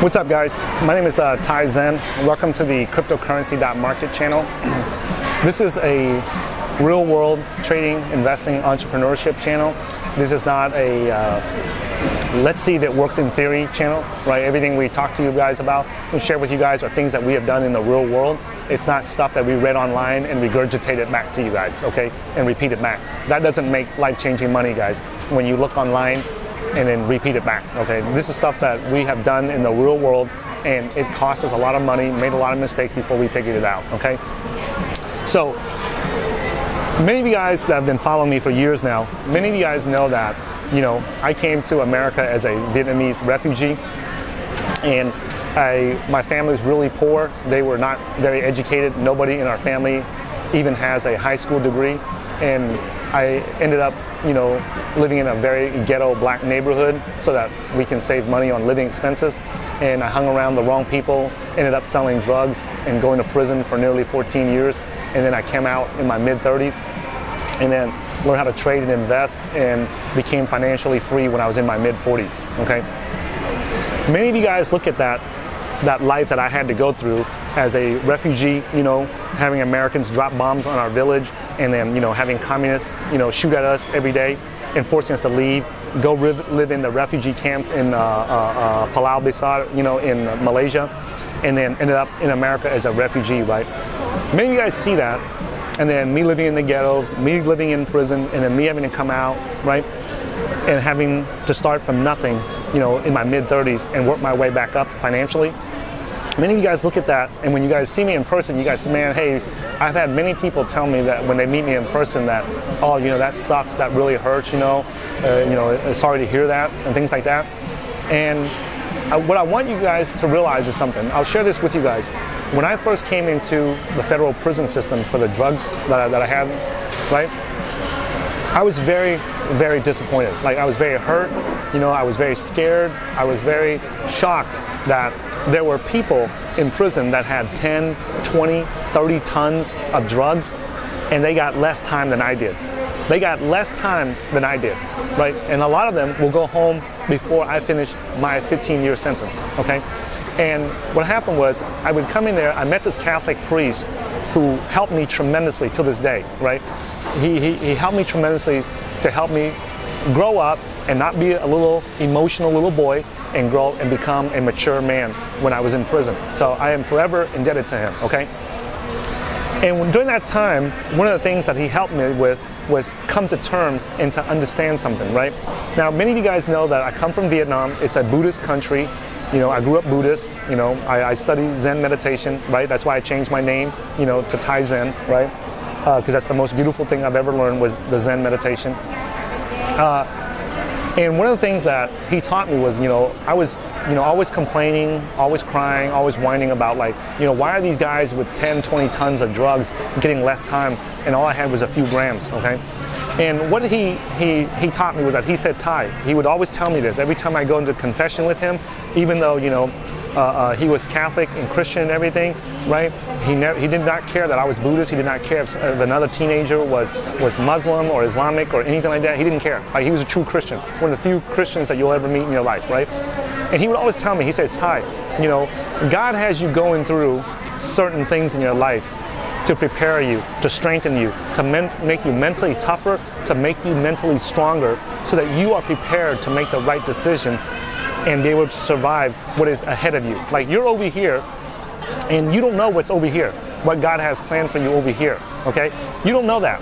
What's up, guys? My name is Ty Zen. Welcome to the cryptocurrency.market channel. This is a real world trading, investing, entrepreneurship channel. This is not a let's see that works in theory channel, right? Everything we talk to you guys about and share with you guys are things that we have done in the real world. It's not stuff that we read online and regurgitate it back to you guys, okay? And repeat it back. That doesn't make life-changing money, guys. When you look online and then repeat it back, okay? This is stuff that we have done in the real world, and it cost us a lot of money, made a lot of mistakes before we figured it out, okay? So, many of you guys that have been following me for years now, many of you guys know that, you know, I came to America as a Vietnamese refugee, and my family was really poor. They were not very educated. Nobody in our family even has a high school degree, and I ended up, you know, living in a very ghetto black neighborhood so that we can save money on living expenses. And I hung around the wrong people, ended up selling drugs and going to prison for nearly 14 years. And then I came out in my mid-30s and then learned how to trade and invest and became financially free when I was in my mid-40s, okay? Many of you guys look at that life that I had to go through as a refugee, you know, having Americans drop bombs on our village, and then, you know, having communists, you know, shoot at us every day and forcing us to leave, go live in the refugee camps in Palau Besar, you know, in Malaysia, and then ended up in America as a refugee, right? Many of you guys see that, and then me living in the ghettos, me living in prison, and then me having to come out, right? And having to start from nothing, you know, in my mid-30s and work my way back up financially. Many of you guys look at that, and when you guys see me in person, you guys say, man, hey, I've had many people tell me that when they meet me in person that, oh, you know, that sucks, that really hurts, you know, sorry to hear that, and things like that. And what I want you guys to realize is something. I'll share this with you guys. When I first came into the federal prison system for the drugs that I had, right, I was very, very disappointed. Like, I was very hurt, you know, I was very scared, I was very shocked that there were people in prison that had 10, 20, 30 tons of drugs, and they got less time than I did. They got less time than I did, right? And a lot of them will go home before I finish my 15-year sentence, okay? And what happened was, I would come in there, I met this Catholic priest who helped me tremendously to this day, right? He helped me tremendously to help me grow up and not be a little emotional little boy, and grow and become a mature man when I was in prison. So I am forever indebted to him, okay? And during that time, one of the things that he helped me with was come to terms and to understand something, right? Now, many of you guys know that I come from Vietnam. It's a Buddhist country. You know, I grew up Buddhist. You know, I study Zen meditation, right? That's why I changed my name, you know, to Ty Zen, right? Because that's the most beautiful thing I've ever learned was the Zen meditation. And one of the things that he taught me was, you know, I was, you know, always complaining, always crying, always whining about, like, you know, why are these guys with 10, 20 tons of drugs getting less time, and all I had was a few grams, okay? And what he taught me was that he said, Ty, he would always tell me this every time I go into confession with him, even though, you know, he was Catholic and Christian and everything, right? He did not care that I was Buddhist. He did not care if another teenager was Muslim or Islamic or anything like that. He didn't care. Like, he was a true Christian, one of the few Christians that you'll ever meet in your life, right? And he would always tell me, he says, Ty, you know, God has you going through certain things in your life to prepare you, to strengthen you, to make you mentally tougher, to make you mentally stronger, so that you are prepared to make the right decisions and be able to survive what is ahead of you. Like, you're over here, and you don't know what's over here, what God has planned for you over here, okay? You don't know that.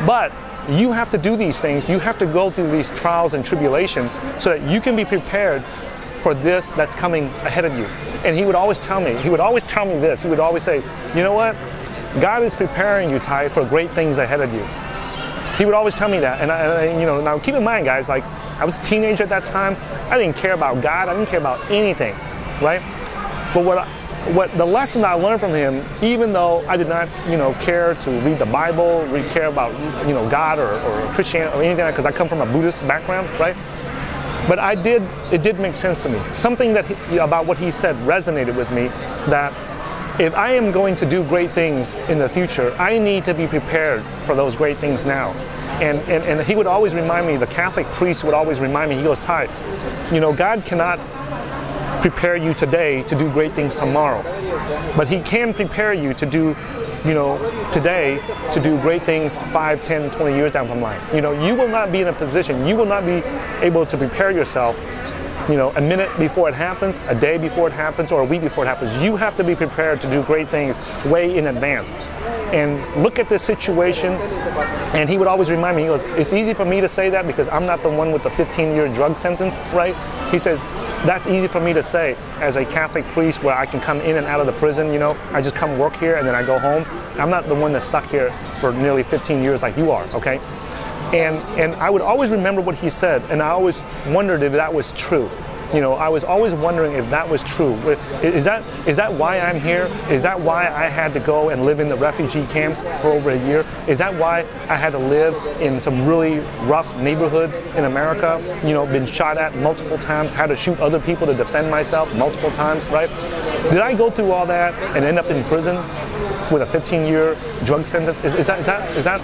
But you have to do these things. You have to go through these trials and tribulations so that you can be prepared for this that's coming ahead of you. And he would always tell me this. He would always say, you know what? God is preparing you, Ty, for great things ahead of you. He would always tell me that. And I, you know, now keep in mind, guys, like, I was a teenager at that time. I didn't care about God. I didn't care about anything, right? But what the lesson that I learned from him, even though I did not, you know, care to read the Bible, care about, you know, God or Christianity or anything, because I come from a Buddhist background, right? But it did make sense to me. Something that about what he said resonated with me, that if I am going to do great things in the future, I need to be prepared for those great things now. And he would always remind me, the Catholic priest would always remind me, he goes, Ty, you know, God cannot prepare you today to do great things tomorrow. But he can prepare you to do, today to do great things 5, 10, 20 years down the line. You will not be in a position, you will not be able to prepare yourself a minute before it happens, a day before it happens, or a week before it happens. You have to be prepared to do great things way in advance. And look at this situation, and he would always remind me, he goes, it's easy for me to say that because I'm not the one with the 15-year drug sentence, right? He says, that's easy for me to say as a Catholic priest where I can come in and out of the prison, I just come work here and then I go home. I'm not the one that's stuck here for nearly 15 years like you are, okay? And I would always remember what he said, and I always wondered if that was true. I was always wondering if that was true. Is that why I'm here? Is that why I had to go and live in the refugee camps for over a year? Is that why I had to live in some really rough neighborhoods in America? Been shot at multiple times, had to shoot other people to defend myself multiple times, right? Did I go through all that and end up in prison with a 15-year drug sentence? Is that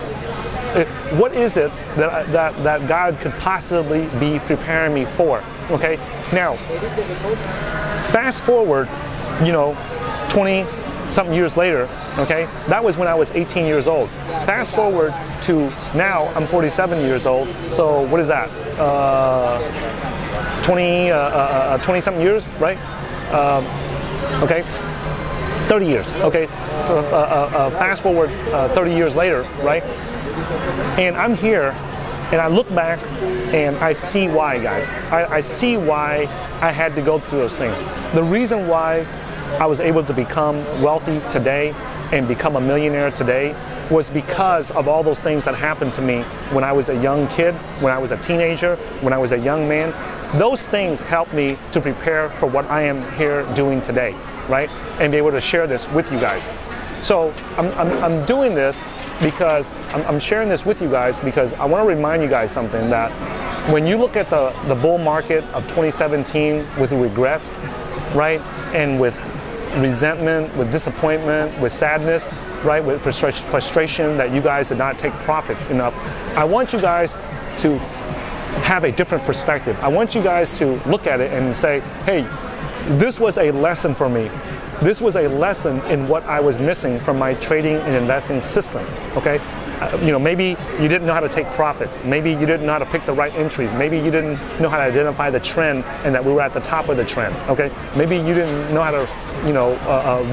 what is it that God could possibly be preparing me for? Okay, now, fast forward, 20-something years later, okay, that was when I was 18 years old. Fast forward to now, I'm 47 years old, so what is that? 20-something years, right? Okay, 30 years, okay, fast forward 30 years later, right? And I'm here, and I look back, and I see why, guys. I see why I had to go through those things. The reason why I was able to become wealthy today and become a millionaire today was because of all those things that happened to me when I was a young kid, when I was a teenager, when I was a young man. Those things helped me to prepare for what I am here doing today, right? And be able to share this with you guys. So I'm doing this because I'm sharing this with you guys because I want to remind you guys something, that when you look at the bull market of 2017 with regret, right, and with resentment, with disappointment, with sadness, right, with frustration that you guys did not take profits enough, I want you guys to have a different perspective. I want you guys to look at it and say, hey, this was a lesson for me. This was a lesson in what I was missing from my trading and investing system, okay? Maybe you didn't know how to take profits. Maybe you didn't know how to pick the right entries. Maybe you didn't know how to identify the trend and that we were at the top of the trend, okay? Maybe you didn't know how to,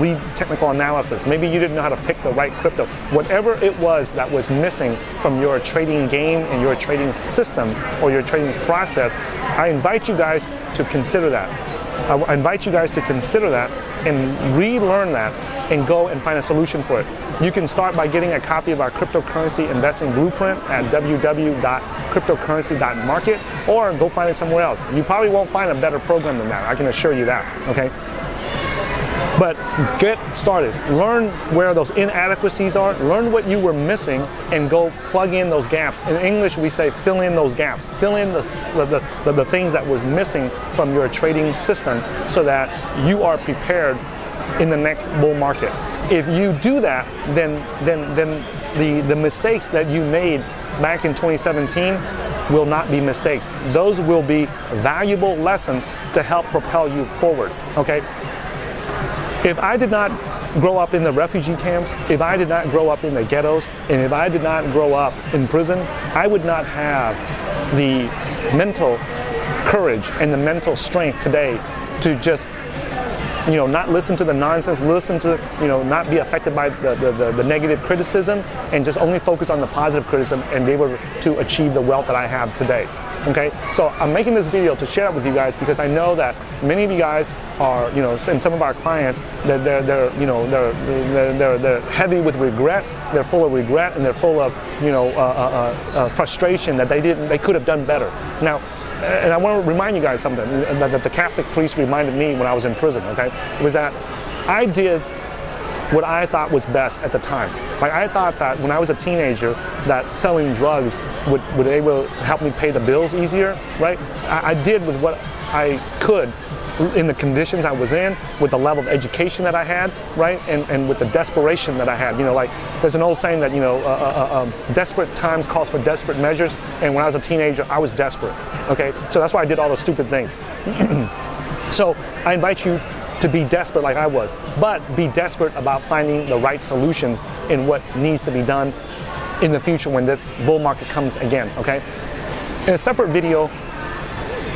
read technical analysis. Maybe you didn't know how to pick the right crypto. Whatever it was that was missing from your trading game and your trading system or your trading process, I invite you guys to consider that. I invite you guys to consider that and relearn that and go and find a solution for it. You can start by getting a copy of our cryptocurrency investing blueprint at www.cryptocurrency.market, or go find it somewhere else. You probably won't find a better program than that, I can assure you that, okay? But get started. Learn where those inadequacies are. Learn what you were missing and go plug in those gaps. In English, we say fill in those gaps. Fill in the things that was missing from your trading system so that you are prepared in the next bull market. If you do that, then the mistakes that you made back in 2017 will not be mistakes. Those will be valuable lessons to help propel you forward, okay? If I did not grow up in the refugee camps, if I did not grow up in the ghettos, and if I did not grow up in prison, I would not have the mental courage and the mental strength today to just, not listen to the nonsense, listen to, not be affected by the negative criticism, and just only focus on the positive criticism and be able to achieve the wealth that I have today. Okay, so I'm making this video to share it with you guys because I know that many of you guys are, and some of our clients, they're heavy with regret. They're full of regret and they're full of, frustration that they could have done better. Now, and I want to remind you guys something that the Catholic priest reminded me when I was in prison. Okay, it was that I did what I thought was best at the time. Like, I thought that when I was a teenager that selling drugs would able to help me pay the bills easier, right? I did with what I could in the conditions I was in, with the level of education that I had, right? And with the desperation that I had. Like, there's an old saying that, desperate times calls for desperate measures, and when I was a teenager, I was desperate, okay? So that's why I did all those stupid things. So I invite you to be desperate like I was, but be desperate about finding the right solutions in what needs to be done in the future when this bull market comes again, okay? In a separate video,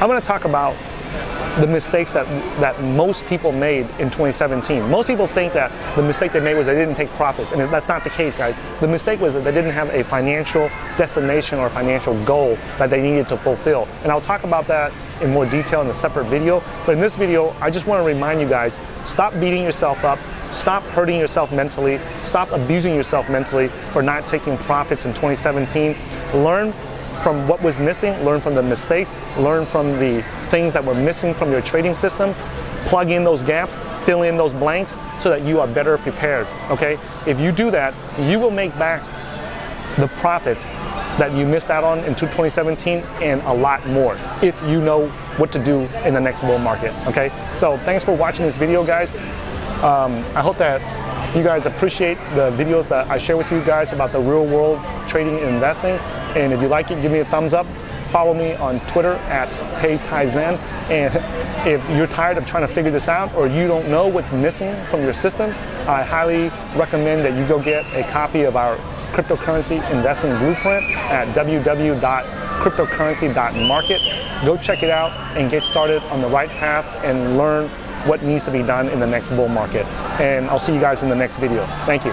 I'm gonna talk about the mistakes that most people made in 2017. Most people think that the mistake they made was they didn't take profits, and that's not the case, guys. The mistake was that they didn't have a financial destination or financial goal that they needed to fulfill. And I'll talk about that in more detail in a separate video. But in this video, I just want to remind you guys, stop beating yourself up, stop hurting yourself mentally, stop abusing yourself mentally for not taking profits in 2017. Learn from what was missing, learn from the mistakes, learn from the things that were missing from your trading system, plug in those gaps, fill in those blanks so that you are better prepared, okay? If you do that, you will make back the profits that you missed out on in 2017 and a lot more if you know what to do in the next bull market, okay? So thanks for watching this video, guys. I hope that you guys appreciate the videos that I share with you guys about the real world trading and investing. And if you like it, give me a thumbs up. Follow me on Twitter at HeyTaiZen. And if you're tired of trying to figure this out or you don't know what's missing from your system, I highly recommend that you go get a copy of our cryptocurrency investing blueprint at www.cryptocurrency.market. Go check it out and get started on the right path and learn what needs to be done in the next bull market. And I'll see you guys in the next video. Thank you.